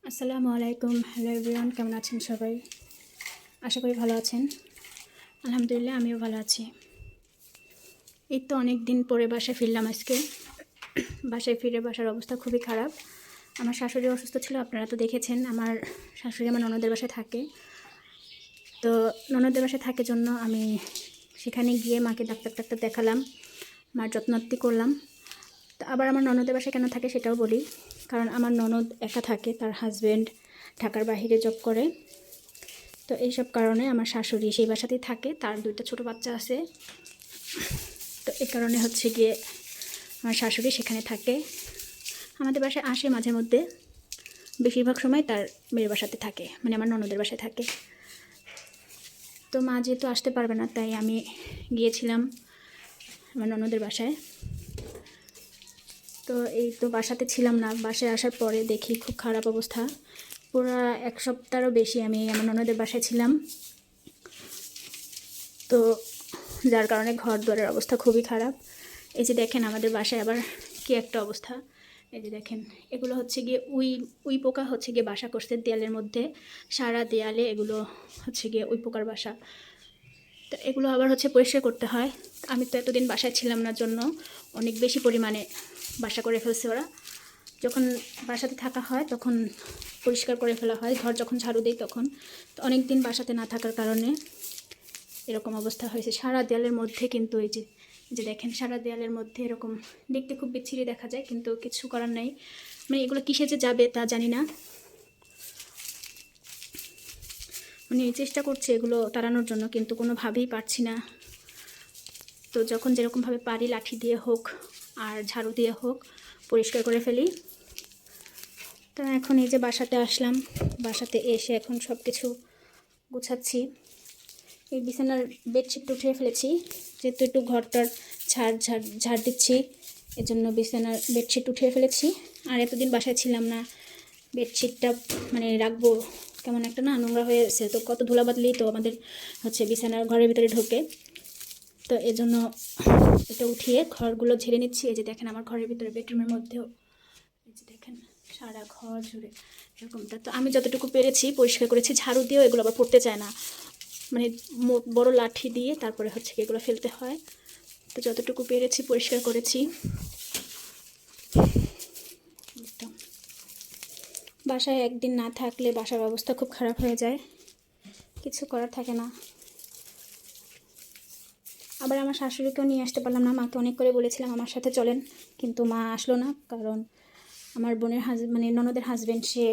আসসালামু আলাইকুম। Hello everyone, কেমন আছেন সবাই? আশা করি ভালো আছেন। আলহামদুলিল্লাহ, আমিও ভালো আছি। এই তো অনেক দিন পরে বাসায় ফিরলাম আজকে। বাসায় ফিরে বাসার অবস্থা খুবই খারাপ। আমার শাশুড়ি অসুস্থ ছিল, আপনারা তো দেখেছেন। আমার শাশুড়ি আমার ননদের বাসায় থাকে, তো ননদের বাসায় থাকে জন্য আমি সেখানে গিয়ে মাকে ডাক্তার দেখালাম, মার যত্নার্থী করলাম। তো আবার আমার ননদের বাসায় কেন থাকে সেটাও বলি। কারণ আমার ননদ একা থাকে, তার হাজব্যান্ড ঢাকার বাইরে জব করে। তো এইসব কারণে আমার শাশুড়ি সেই বাসাতেই থাকে, তার দুইটা ছোট বাচ্চা আছে। তো এই কারণে হচ্ছে গিয়ে আমার শাশুড়ি সেখানে থাকে। আমাদের বাসায় আসে মাঝে মধ্যে, বেশিরভাগ সময় তার মেয়ের বাসাতে থাকে, মানে আমার ননদের বাসায় থাকে। তো মা যেহেতু আসতে পারবে না, তাই আমি গিয়েছিলাম আমার ননদের বাসায়। তো এই তো বাসাতে ছিলাম না, বাসায় আসার পরে দেখি খুব খারাপ অবস্থা। পুরো এক সপ্তাহেরও বেশি আমি আমার ননদের বাসায় ছিলাম। তো যার কারণে ঘর দুয়ারের অবস্থা খুবই খারাপ। এই যে দেখেন আমাদের বাসায় আবার কি একটা অবস্থা। এই যে দেখেন, এগুলো হচ্ছে গিয়ে উই পোকা হচ্ছে গিয়ে বাসা করছে দেয়ালের মধ্যে, সারা দেয়ালে এগুলো হচ্ছে গিয়ে উই পোকার বাসা। তো এগুলো আবার হচ্ছে পরিষ্কার করতে হয়। আমি তো এতদিন বাসায় ছিলাম না জন্য অনেক বেশি পরিমাণে বাসা করে ফেলছে ওরা। যখন বাসাতে থাকা হয় তখন পরিষ্কার করে ফেলা হয়, ঘর যখন ঝাড়ু দিই তখন। তো অনেক দিন বাসাতে না থাকার কারণে এরকম অবস্থা হয়েছে। সারা দেয়ালের মধ্যে কিন্তু এই যে দেখেন, সারা দেয়ালের মধ্যে এরকম দেখতে খুব বিচ্ছিরি দেখা যায়, কিন্তু কিছু করার নাই। মানে এগুলো কিসে যে যাবে তা জানি না। মানে চেষ্টা করছি এগুলো তাড়ানোর জন্য, কিন্তু কোনোভাবেই পারছি না। তো যখন যেরকমভাবে পারি লাঠি দিয়ে হোক আর ঝাড়ু দিয়ে হোক পরিষ্কার করে ফেলি। তো এখন এই যে বাসাতে আসলাম, বাসাতে এসে এখন সব কিছু গুছাচ্ছি। এই বিছানার বেডশিটটা উঠিয়ে ফেলেছি, যেহেতু একটু ঘরটার ঝাড় দিচ্ছি, এজন্য বিছানার বেডশিট উঠিয়ে ফেলেছি। আর এতদিন বাসায় ছিলাম না, বেডশিটটা মানে রাখবো কেমন একটা না নোংরা হয়ে গেছে। তো কত ধুলা বাদলেই তো আমাদের হচ্ছে বিছানার ঘরের ভিতরে ঢোকে। তো এজন্য এটা উঠিয়ে ঘরগুলো ঝেড়ে নিচ্ছি। এই যে দেখেন আমার ঘরের ভিতরে বেডরুমের মধ্যেও এই যে দেখেন সারা ঘর জুড়ে এরকমটা। তো আমি যতটুকু পেরেছি পরিষ্কার করেছি, ঝাড়ু দিয়েও এগুলো আবার পড়তে চায় না, মানে বড় লাঠি দিয়ে তারপরে হচ্ছে এগুলো ফেলতে হয়। তো যতটুকু পেরেছি পরিষ্কার করেছি। বাসায় একদিন না থাকলে বাসার অবস্থা খুব খারাপ হয়ে যায়, কিছু করার থাকে না। আবার আমার শাশুড়িকেও নিয়ে আসতে পারলাম না, মাকে অনেক করে বলেছিলাম আমার সাথে চলেন, কিন্তু মা আসলো না। কারণ আমার বোনের মানে ননদের হাজব্যান্ড সে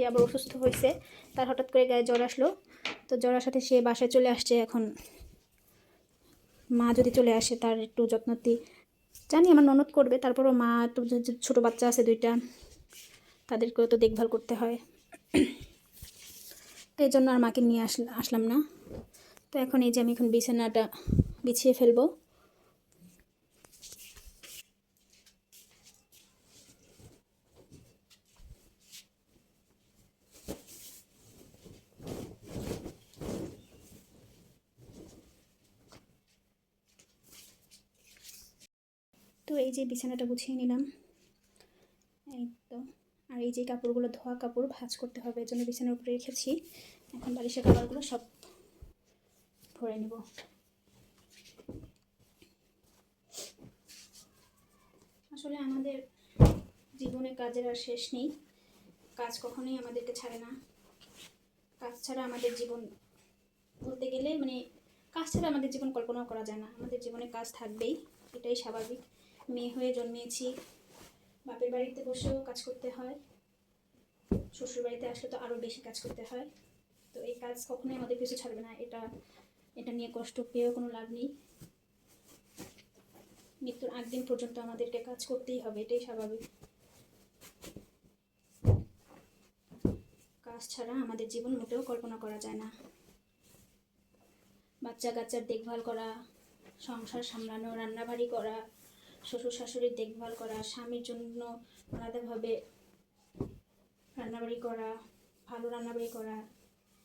আবার অসুস্থ হয়েছে, তার হঠাৎ করে গায়ে জ্বর আসলো। তো জ্বরের সাথে সে বাসায় চলে আসছে। এখন মা যদি চলে আসে তার একটু যত্নতি জানি আমার ননদ করবে, তারপরও মা তো ছোটো বাচ্চা আছে দুইটা, তাদেরকেও তো দেখভাল করতে হয়। তো এই জন্য আর মাকে নিয়ে আসলাম না। তো এখন এই যে আমি এখন বিছানাটা বিছিয়ে ফেলবো। তো এই যে বিছানাটা গুছিয়ে নিলাম, এই তো। আর এই যে কাপড়গুলো ধোয়া কাপড় ভাঁজ করতে হবে, এই জন্য বিছানার উপরে রেখেছি। এখন বালিশের কাপড়গুলো সব ভরে নেব। আসলে আমাদের জীবনে কাজের আর শেষ নেই, কাজ কখনোই আমাদেরকে ছাড়ে না। কাজ ছাড়া আমাদের জীবন বলতে গেলে মানে কাজ ছাড়া আমাদের জীবন কল্পনাও করা যায় না। আমাদের জীবনে কাজ থাকবেই, এটাই স্বাভাবিক। মেয়ে হয়ে জন্মিয়েছি, বাপের বাড়িতে বসেও কাজ করতে হয়, শ্বশুর বাড়িতে আসলে তো আরও বেশি কাজ করতে হয়। তো এই কাজ কখনোই আমাদের কিছু ছাড়বে না, এটা নিয়ে কষ্ট পেয়েও কোনো লাভ নেই। মৃত্যুর আগ দিন পর্যন্ত আমাদেরকে কাজ করতেই হবে, এটাই স্বাভাবিক। কাজ ছাড়া আমাদের জীবন মোটেও কল্পনা করা যায় না। বাচ্চা কাচ্চার দেখভাল করা, সংসার সামলানো, রান্নাবাড়ি করা, শ্বশুর শাশুড়ির দেখভাল করা, স্বামীর জন্য আলাদাভাবে রান্নাবাড়ি করা, ভালো রান্নাবাড়ি করা,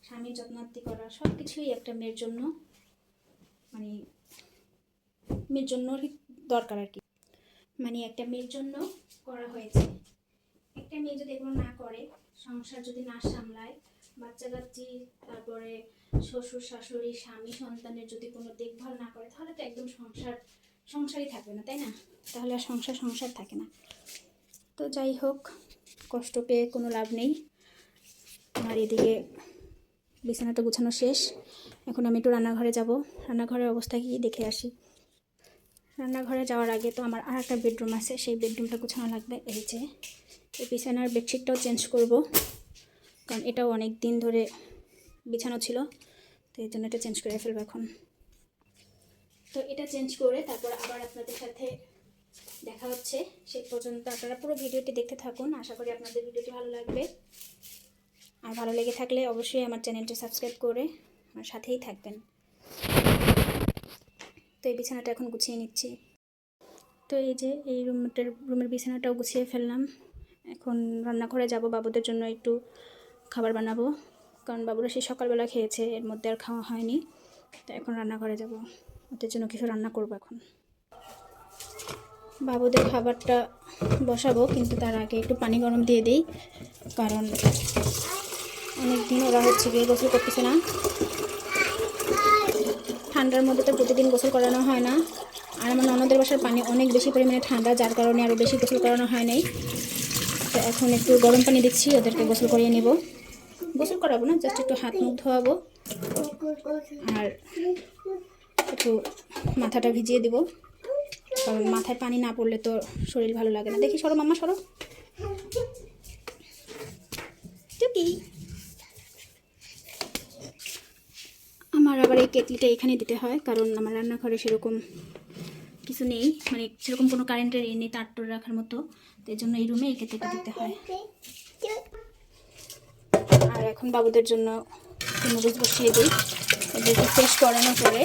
স্বামীর যত্নার্থী করা, সব কিছুই একটা মেয়ের জন্য মানে দরকার আর কি। মানে একটা মেয়ের জন্য করা হয়েছে। একটা মেয়ে যদি এগুলো না করে, সংসার যদি না সামলায়, বাচ্চা কাচ্চি, তারপরে শ্বশুর শাশুড়ি স্বামী সন্তানের যদি কোনো দেখভাল না করে, তাহলে তো একদম সংসারই থাকবে না, তাই না? তাহলে আর সংসার থাকে না। তো যাই হোক, কষ্ট পেয়ে কোনো লাভ নেই। আর এদিকে বিছানাটা গুছানো শেষ। এখন আমি একটু রান্নাঘরে যাব। রান্নাঘরের অবস্থা কি দেখে আসি। রান্নাঘরে যাওয়ার আগে তো আমার আর একটা বেডরুম আছে, সেই বেডরুমটা গুছানো লাগবে। এই যে এই বিছানার বেডশিটটাও চেঞ্জ করব, কারণ এটাও অনেক দিন ধরে বিছানো ছিল, তো এই জন্য এটা চেঞ্জ করে ফেলবো এখন। তো এটা চেঞ্জ করে তারপর আবার আপনাদের সাথে দেখা হচ্ছে। সেই পর্যন্ত আপনারা পুরো ভিডিওটি দেখতে থাকুন। আশা করি আপনাদের ভিডিওটি ভালো লাগবে। আর ভালো লেগে থাকলে অবশ্যই আমার চ্যানেলটি সাবস্ক্রাইব করে আমার সাথেই থাকবেন। তো এই বিছানাটা এখন গুছিয়ে নিচ্ছি। তো এই যে এই রুমের বিছানাটাও গুছিয়ে ফেললাম। এখন রান্নাঘরে যাব, বাবুদের জন্য একটু খাবার বানাবো, কারণ বাবুরা সেই সকালবেলা খেয়েছে, এর মধ্যে আর খাওয়া হয়নি। তো এখন রান্নাঘরে যাব, ওদের জন্য কিছু রান্না করব। এখন বাবুদের খাবারটা বসাবো, কিন্তু তার আগে একটু পানি গরম দিয়ে দিই, কারণ অনেক দিন ওরা হচ্ছে গিয়ে গোসল করতেছে না। ঠান্ডার মধ্যে তো প্রতিদিন গোসল করানো হয় না, আর আমার ননদের বাসার পানি অনেক বেশি পরিমাণে ঠান্ডা, যার কারণে আরও বেশি গোসল করানো হয় নাই। তো এখন একটু গরম পানি দিচ্ছি, ওদেরকে গোসল করিয়ে নেব। গোসল করাবো না, জাস্ট একটু হাত মুখ ধোয়াবো আর একটু মাথাটা ভিজিয়ে দিব, কারণ মাথায় পানি না পড়লে তো শরীর ভালো লাগে না। দেখি, সরো মাম্মা, সরো। টুকি, আমার আবার এই কেটলিটা এখানে দিতে হয়, কারণ আমার রান্নাঘরে সেরকম কিছু নেই, মানে সেরকম কোনো কারেন্টের নেই তার তোর রাখার মতো, তো এই জন্য এই রুমে এই কেটলিটা দিতে হয়। আর এখন বাবুদের জন্য নুডলস বসিয়ে দিই, ওদেরকে ফ্রেশ করানো করে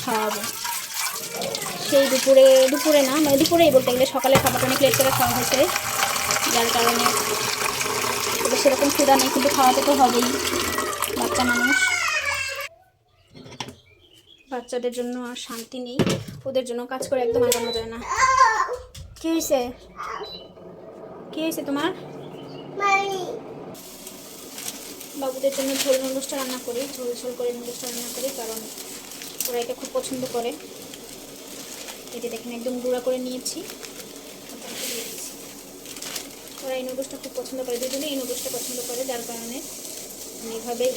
খাওয়াবো। সেই দুপুরে না, মানে দুপুরেই বলতে গেলে, সকালে খাবারটা অনেক লেট করে খাওয়া হয়েছে, যার কারণে ওদের সেরকম ক্ষুধা নেই, কিন্তু খাওয়াতে তো হবেই, বাচ্চা মানুষ। বাচ্চাদের জন্য আর শান্তি নেই, ওদের জন্য কাজ করে একদম আগানো যায় না। কি হয়েছে, কি হয়েছে তোমার? বাবুদের জন্য ঝোল নুডলসটা রান্না করি, ঝোল করে নুডলসটা রান্না করি, কারণ ওরা এটা খুব পছন্দ করে। এটা দেখেন একদম গুঁড়া করে নিয়েছি। ওরা এই নুডলসটা খুব পছন্দ করে, দুজনেই এই নুডলসটা পছন্দ করে, যার কারণে আমি এভাবেই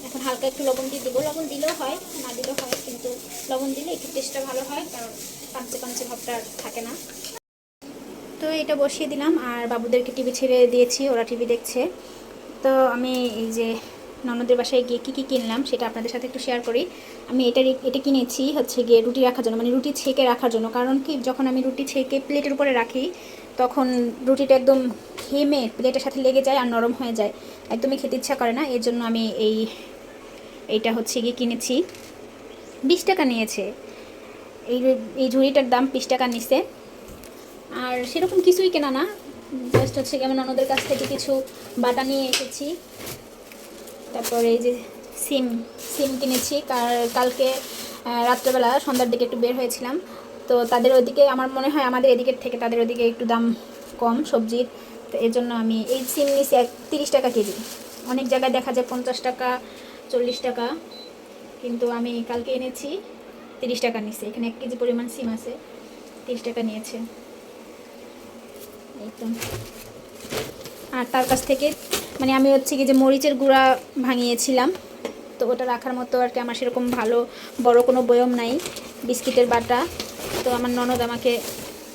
এখন হালকা একটু লবণ দিয়ে দেবো। লবণ দিলেও হয়, না দিলেও হয়, কিন্তু লবণ দিলে একটু টেস্টটা ভালো হয়, কারণ কাঁচে কাঁচে ভাবটা থাকে না। তো এটা বসিয়ে দিলাম, আর বাবুদেরকে টিভি ছেড়ে দিয়েছি, ওরা টিভি দেখছে। তো আমি এই যে ননদের বাসায় গিয়ে কী কিনলাম সেটা আপনাদের সাথে একটু শেয়ার করি। আমি এটা কিনেছি হচ্ছে গিয়ে রুটি রাখার জন্য, মানে রুটি ছেঁকে রাখার জন্য। কারণ কি, যখন আমি রুটি ছেঁকে প্লেটের উপরে রাখি, তখন রুটিটা একদম ঘেমে প্লেটের সাথে লেগে যায় আর নরম হয়ে যায়, একদমই খেতে ইচ্ছা করে না। এর জন্য আমি এইটা হচ্ছে গিয়ে কিনেছি। 20 টাকা নিয়েছে। এই ঝুড়িটার দাম 20 টাকা নিছে। আর সেরকম কিছুই কেনা না, জাস্ট হচ্ছে কি, আমি ননদের কাছ থেকে কিছু বাটা নিয়ে এসেছি। তারপরে এই যে সিম কিনেছি, কালকে রাত্রেবেলা সন্ধ্যার দিকে একটু বের হয়েছিলাম, তো তাদের ওদিকে, আমার মনে হয় আমাদের এদিকের থেকে তাদের ওদিকে একটু দাম কম সবজির, তো এর জন্য আমি এই সিম নিয়েছি 30 টাকা কেজি। অনেক জায়গায় দেখা যায় 50 টাকা 40 টাকা, কিন্তু আমি কালকে এনেছি 30 টাকা নিয়েছে। এখানে 1 কেজি পরিমাণ সিম আছে, 30 টাকা নিয়েছে একদম। আর তার কাছ থেকে, মানে আমি হচ্ছে কি যে মরিচের গুঁড়া ভাঙিয়েছিলাম, তো ওটা রাখার মতো আর কি আমার সেরকম ভালো বড় কোনো বয়ম নাই। বিস্কিটের বাটা, তো আমার ননদ আমাকে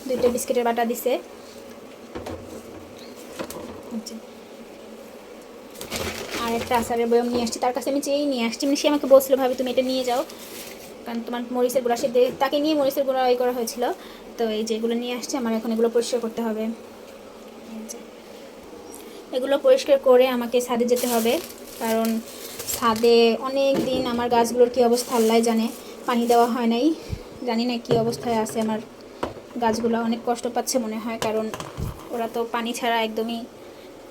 2টা বিস্কিটের বাটা দিছে। আর একটা আচারের বয়ম নিয়ে আসছি, তার কাছে আমি চেয়েই নিয়ে আসছি, মানে সে আমাকে বলছিল ভাবি তুমি এটা নিয়ে যাও, কারণ তোমার মরিচের গুঁড়া, সে তাকে নিয়ে মরিচের গুঁড়া করা হয়েছিল। তো এই যে এগুলো নিয়ে আসছে, আমার এখন এগুলো পরিষ্কার করতে হবে। এগুলো পরিষ্কার করে আমাকে ছাদে যেতে হবে, কারণ ছাদে অনেক দিন আমার গাছগুলোর কী অবস্থা আল্লাহ জানে, পানি দেওয়া হয় নাই, জানি না কী অবস্থায় আছে আমার গাছগুলো, অনেক কষ্ট পাচ্ছে মনে হয়, কারণ ওরা তো পানি ছাড়া একদমই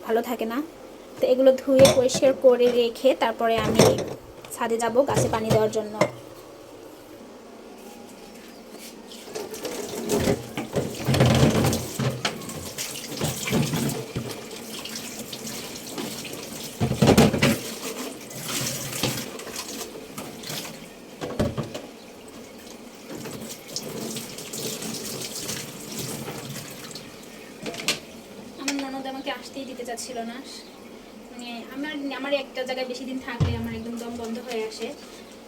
ভালো থাকে না। তো এগুলো ধুয়ে পরিষ্কার করে রেখে তারপরে আমি ছাদে যাব গাছে পানি দেওয়ার জন্য। আমাকে আসতেই দিতে চাচ্ছিল না। মানে আমার একটা জায়গায় বেশি দিন থাকলে আমার একদম দম বন্ধ হয়ে আসে।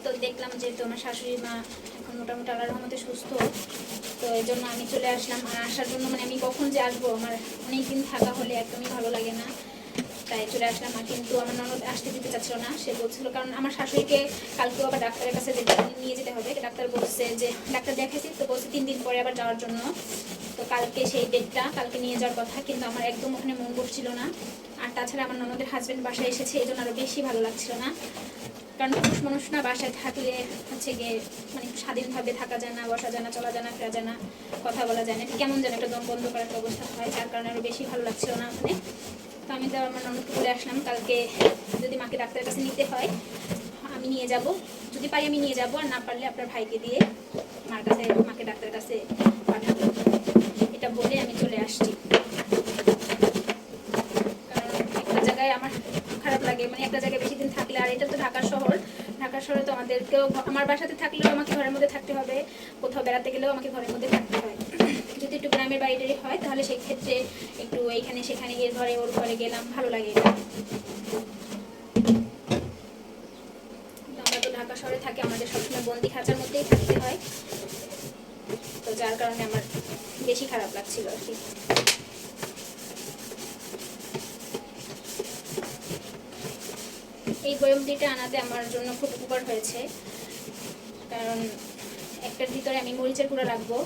তো দেখলাম যে তো আমার শাশুড়ি মা এখন মোটামুটি আল্লাহর রহমতে সুস্থ, তো এই জন্য আমি চলে আসলাম। আর আসার জন্য মানে আমি কখন যে আসবো, আমার অনেক দিন থাকা হলে একদমই ভালো লাগে না, তাই চলে আসলাম। আর কিন্তু আমার ননদ আসতে দিতে চাচ্ছিল না। সে বলছিল, কারণ আমার শাশুড়িকে কালকেও আবার ডাক্তারের কাছে নিয়ে যেতে হবে। ডাক্তার বলছে যে, ডাক্তার দেখাইছি তো বলছে 3 দিন পরে আবার যাওয়ার জন্য। তো কালকে সেই ডেটটা, কালকে নিয়ে যাওয়ার কথা, কিন্তু আমার একদম ওখানে মন বসছিল না। আর তাছাড়া আমার ননদের হাজব্যান্ড বাসায় এসেছে, এই জন্য আরও বেশি ভালো লাগছিল না। কারণ পুরুষ মানুষ না বাসায় থাকলে হচ্ছে গিয়ে মানে স্বাধীনভাবে থাকা যায় না, বসা যায় না, চলা যায় না, ফেরা যায় না, কথা বলা যায় না, কেমন যেন একটা দম বন্ধ করার একটা অবস্থা হয়, যার কারণে আরও বেশি ভালো লাগছিল না ওখানে। তো আমি তো আমার ননদকে বলে আসলাম, কালকে যদি মাকে ডাক্তারের কাছে নিতে হয় আমি নিয়ে যাব, যদি পারি আমি নিয়ে যাব, আর না পারলে আপনার ভাইকে দিয়ে মাকে ডাক্তারের কাছে পাঠাবো। এটা বলে আমি চলে আসছি। কারণ একটা জায়গায় আমার খারাপ লাগে, মানে একটা জায়গায় বেশি দিন থাকলে, আর এটা তো ঢাকা শহর, ঢাকা শহরে তো আমাদেরকেও আমার বাসাতে থাকলেও আমাকে ঘরের মধ্যে থাকতে হবে, কোথাও বেড়াতে গেলেও আমাকে ঘরের মধ্যে থাকতে হয়। যদি একটু গ্রামের বাইরে হয় তাহলে সেই ক্ষেত্রে একটু এইখানে সেখানে এর ঘরে ওর ঘরে গেলাম, ভালো লাগে এটা। আমরা তো ঢাকা শহরে থাকি, আমাদের সবসময় বন্দি খাঁচার মধ্যেই থাকতে হয়, তো যার কারণে আমার বেশি খারাপ লাগছিল আর কি। এই বয়মটিটা আনাতে আমার জন্য খুব উপকার হয়েছে, কারণ একটার ভিতরে আমি মরিচের গুঁড়া রাখবো,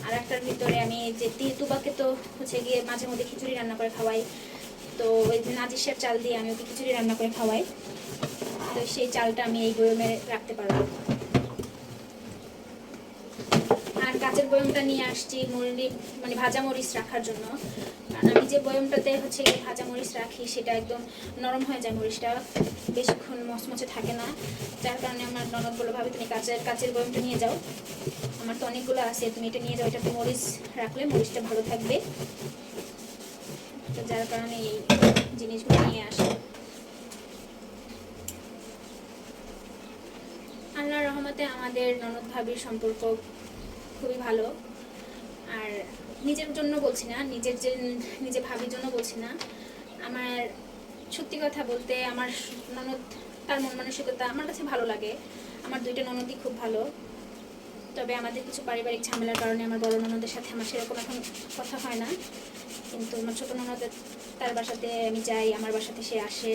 আর একটার ভিতরে আমি যে তুবাকে তো হচ্ছে গিয়ে মাঝে মধ্যে খিচুড়ি রান্না করে খাওয়াই, তো ওই নাজিসের চাল দিয়ে আমি ওকে খিচুড়ি রান্না করে খাওয়াই, তো সেই চালটা আমি এই বয়মে রাখতে পারবো। আর কাঁচের বয়মটা নিয়ে আসছি মানে ভাজা মরিচ রাখার জন্য, কারণ আমি যে বয়মটাতে হচ্ছে ভাজা মরিচ রাখি সেটা একদম নরম হয়ে যায়, মরিচটা বেশিক্ষণ মচমচে থাকে না, যার কারণে আমার ননদ বলে, ভাবে তুমি কাঁচের বয়মটা নিয়ে যাও, আমার তো অনেকগুলো আছে, তুমি এটা নিয়ে যাও, এটাতে মরিচ রাখলে মরিচটা ভালো থাকবে, তো যার কারণে এই জিনিসগুলো নিয়ে আসে। আল্লাহর রহমতে আমাদের ননদ ভাবির সম্পর্ক খুবই ভালো। আর নিজের জন্য বলছি না, নিজে ভাবির জন্য বলছি না, আমার সত্যি কথা বলতে আমার ননদ, তার মন মানসিকতা আমার কাছে ভালো লাগে। আমার 2টা ননদই খুব ভালো, তবে আমাদের কিছু পারিবারিক ঝামেলার কারণে আমার বড় ননদের সাথে আমার সেরকম এখন কথা হয় না, কিন্তু আমার ছোটো ননদের তার বাসাতে আমি যাই, আমার বাসাতে সে আসে।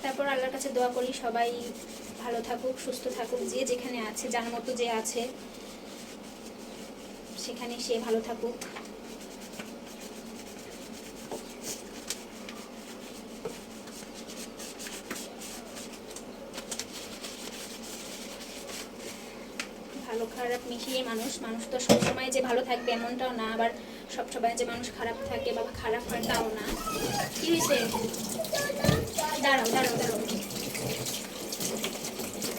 তারপর আল্লাহর কাছে দোয়া করি সবাই ভালো থাকুক, সুস্থ থাকুক, যে যেখানে আছে, যার মতো যে আছে সেখানে সে ভালো থাকুক। ভালো খারাপ মিশিয়ে মানুষ তো সবসময় যে ভালো থাকবে এমনটাও না, আবার সবসময় যে মানুষ খারাপ থাকে বা খারাপ হয় তাও না। কি হয়েছে? দাঁড়াও,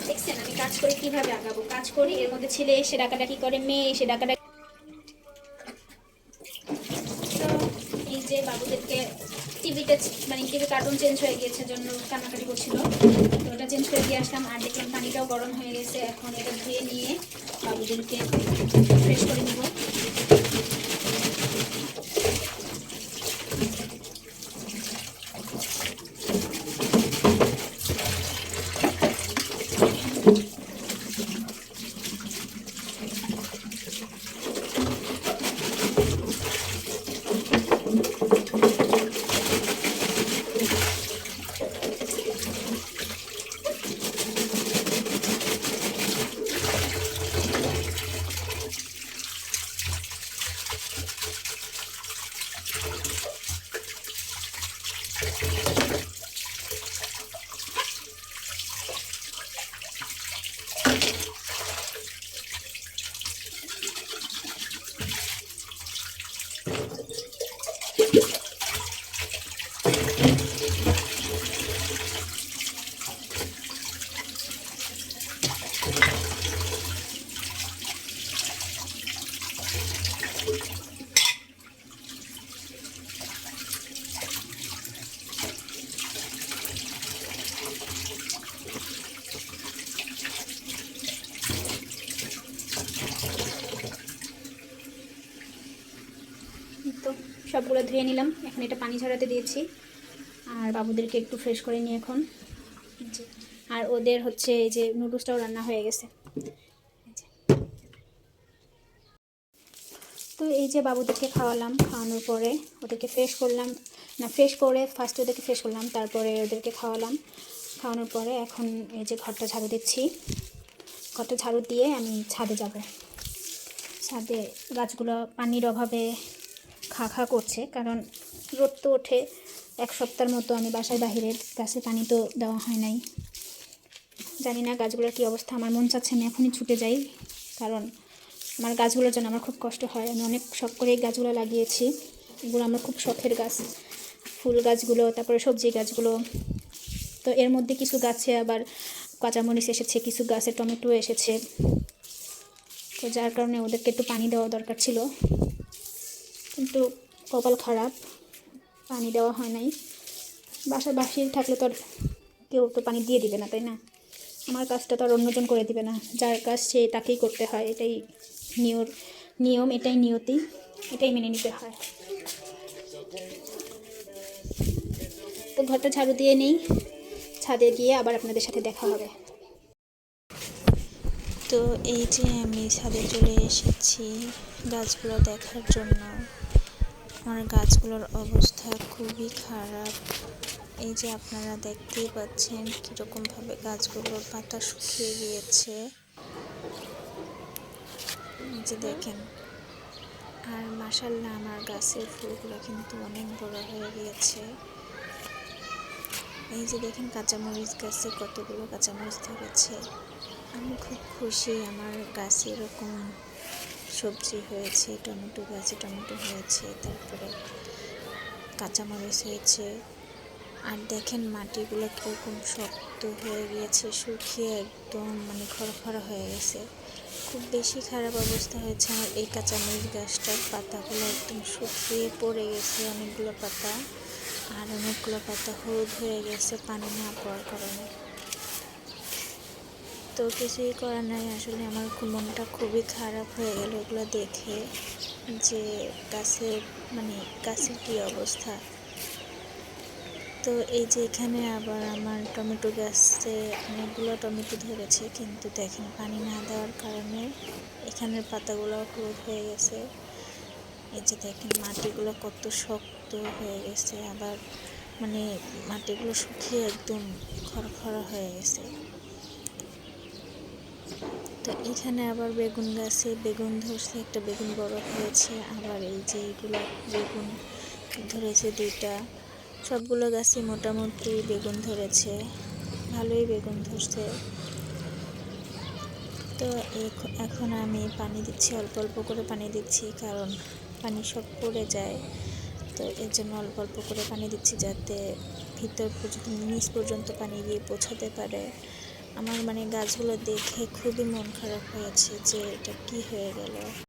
দেখছেন আমি কাজ করে কিভাবে আগাবো, কাজ করি, এর মধ্যে ছেলে এসে ডাকাডাকি করে, মেয়ে এসে ডাকাডাকি। তো এই যে বাবুদেরকে টিভিটা মানে টিভি কার্টুন চেঞ্জ হয়ে গিয়েছে জন্য কান্নাকাটি করছিল, তো ওটা চেঞ্জ করে দিয়ে আসলাম। আর দেখলাম পানিটাও গরম হয়ে গেছে, এখন এটা ধুয়ে নিয়ে বাবুদেরকে ফ্রেশ করে নিব। সবগুলো ধুয়ে নিলাম, এখন এটা পানি ঝরাতে দিয়েছি। আর বাবুদেরকে একটু ফ্রেশ করে নিই এখন। আর ওদের হচ্ছে এই যে নুডলসটাও রান্না হয়ে গেছে। তো এই যে বাবুদেরকে খাওয়ালাম, খাওয়ানোর পরে ওদেরকে ফ্রেশ করলাম, না ফ্রেশ করে ফার্স্টে ওদেরকে ফ্রেশ করলাম, তারপরে ওদেরকে খাওয়ালাম। খাওয়ানোর পরে এখন এই যে ঘরটা ঝাড়ু দিচ্ছি। ঘরটা ঝাড়ু দিয়ে আমি ছাদে যাব। ছাদে গাছগুলো পানির অভাবে খা খা করছে, কারণ রোদ তো ওঠে। এক সপ্তাহের মতো আমি বাসায় বাহিরে গাছে পানি তো দেওয়া হয় নাই। জানি না গাছগুলোর কী অবস্থা। আমার মন চাচ্ছে আমি এখনই ছুটে যাই, কারণ আমার গাছগুলোর জন্য আমার খুব কষ্ট হয়। আমি অনেক শখ করে এই গাছগুলো লাগিয়েছি। এগুলো আমার খুব শখের গাছ, ফুল গাছগুলো, তারপরে সবজি গাছগুলো। তো এর মধ্যে কিছু গাছে আবার কাঁচামরিচ এসেছে, কিছু গাছে টমেটো এসেছে। তো যার কারণে ওদেরকে একটু পানি দেওয়া দরকার ছিল, কিন্তু কপাল খারাপ, পানি দেওয়া হয় নাই। বাসায় বাসি থাকলে তো আর কেউ তো পানি দিয়ে দিবে না, তাই না? আমার কাজটা তো আর অন্যজন করে দিবে না, যার কাজ সে তাকেই করতে হয়। এটাই নিয়ম, এটাই নিয়তি, এটাই মেনে নিতে হয়। তো ঘরটা ঝাড়ু দিয়ে নেই, ছাদে গিয়ে আবার আপনাদের সাথে দেখা হবে। তো এই যে আমি ছাদে চলে এসেছি গাছগুলো দেখার জন্য। আমার গাছগুলোর অবস্থা খুবই খারাপ। এই যে আপনারা দেখতেই পাচ্ছেন কীরকমভাবে গাছগুলোর পাতা শুকিয়ে গিয়েছে, এই যে দেখেন। আর মাশাআল্লাহ আমার গাছের ফুলগুলো কিন্তু অনেক বড় হয়ে গিয়েছে। এই যে দেখেন কাঁচামরিচ গাছে কতগুলো কাঁচামরিচ ধরেছে। আমি খুব খুশি আমার গাছে এরকম সবজি হয়েছে, টমেটো গাছে টমেটো হয়েছে, তারপরে কাঁচামরিচ হয়েছে। আর দেখেন মাটিগুলো কীরকম শক্ত হয়ে গিয়েছে, শুকিয়ে একদম মানে খড়খড়া হয়ে গেছে। খুব বেশি খারাপ অবস্থা হয়েছে আমার এই কাঁচামরিচ গাছটার। পাতাগুলো একদম শুকিয়ে পড়ে গেছে অনেকগুলো পাতা, আর অনেকগুলো পাতা হলুদ হয়ে গেছে পানি না পড়ার কারণে। তো কিছুই করার নাই, আসলে আমার মনটা খুবই খারাপ হয়ে গেল এগুলো দেখে, যে গাছের কী অবস্থা। তো এই যে এখানে আবার আমার টমেটো গাছে অনেকগুলো টমেটো ধরেছে, কিন্তু দেখেন পানি না দেওয়ার কারণে এখানের পাতাগুলো হলুদ হয়ে গেছে। এই যে দেখেন মাটিগুলো কত শক্ত হয়ে গেছে, আবার মাটিগুলো শুকিয়ে একদম খড়খড়া হয়ে গেছে। তো এখানে আবার বেগুন গাছে বেগুন ধরছে, একটা বেগুন বড় হয়েছে। আবার এই যে এগুলো বেগুন ধরেছে দুইটা। সবগুলো গাছে মোটামুটি বেগুন ধরেছে, ভালোই বেগুন ধরছে। তো এখন আমি পানি দিচ্ছি, অল্প অল্প করে পানি দিচ্ছি, কারণ পানি সব পড়ে যায়। তো এর জন্য অল্প অল্প করে পানি দিচ্ছি, যাতে ভিতর পর্যন্ত নিচ পর্যন্ত পানি গিয়ে পৌঁছাতে পারে। আমার গাছগুলো দেখে খুবই মন খারাপ হয়েছে যে এটা কি হয়ে গেল।